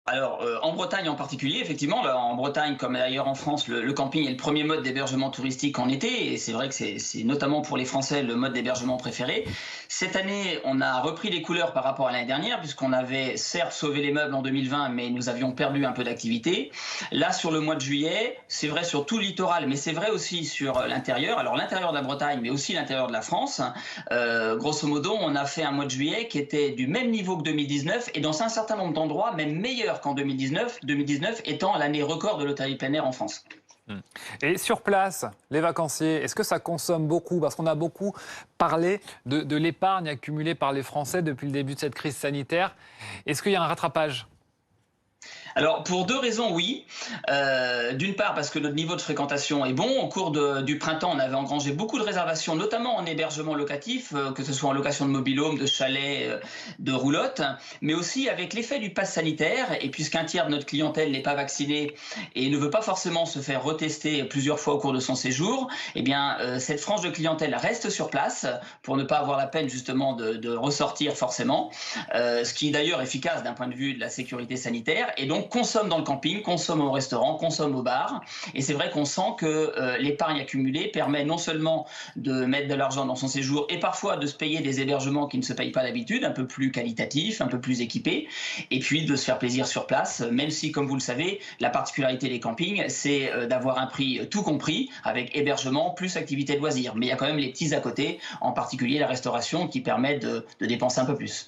Alors, en Bretagne en particulier, effectivement, là, en Bretagne, comme d'ailleurs en France, le camping est le premier mode d'hébergement touristique en été, et c'est vrai que c'est notamment pour les Français le mode d'hébergement préféré. Cette année, on a repris les couleurs par rapport à l'année dernière, puisqu'on avait certes sauvé les meubles en 2020, mais nous avions perdu un peu d'activité. Là, sur le mois de juillet, c'est vrai sur tout le littoral, mais c'est vrai aussi sur l'intérieur. Alors l'intérieur de la Bretagne, mais aussi l'intérieur de la France. Grosso modo, on a fait un mois de juillet qui était du même niveau que 2019, et dans un certain nombre d'endroits, même meilleur qu'en 2019, 2019 étant l'année record de l'hôtellerie plein air en France. Hmm. Et sur place, les vacanciers, est-ce que ça consomme beaucoup? Parce qu'on a beaucoup parlé de l'épargne accumulée par les Français depuis le début de cette crise sanitaire. Est-ce qu'il y a un rattrapage? Alors, pour deux raisons, oui. D'une part, parce que notre niveau de fréquentation est bon. Au cours du printemps, on avait engrangé beaucoup de réservations, notamment en hébergement locatif, que ce soit en location de mobil-home, de chalets, de roulottes, mais aussi avec l'effet du pass sanitaire. Et puisqu'un tiers de notre clientèle n'est pas vacciné et ne veut pas forcément se faire retester plusieurs fois au cours de son séjour, eh bien, cette frange de clientèle reste sur place pour ne pas avoir la peine justement de ressortir forcément, ce qui est d'ailleurs efficace d'un point de vue de la sécurité sanitaire. Et donc, consomme dans le camping, consomme au restaurant, consomme au bar. Et c'est vrai qu'on sent que l'épargne accumulée permet non seulement de mettre de l'argent dans son séjour et parfois de se payer des hébergements qui ne se payent pas d'habitude, un peu plus qualitatifs, un peu plus équipés, et puis de se faire plaisir sur place, même si, comme vous le savez, la particularité des campings, c'est d'avoir un prix tout compris, avec hébergement plus activité de loisirs. Mais il y a quand même les petits à côté, en particulier la restauration, qui permet de dépenser un peu plus.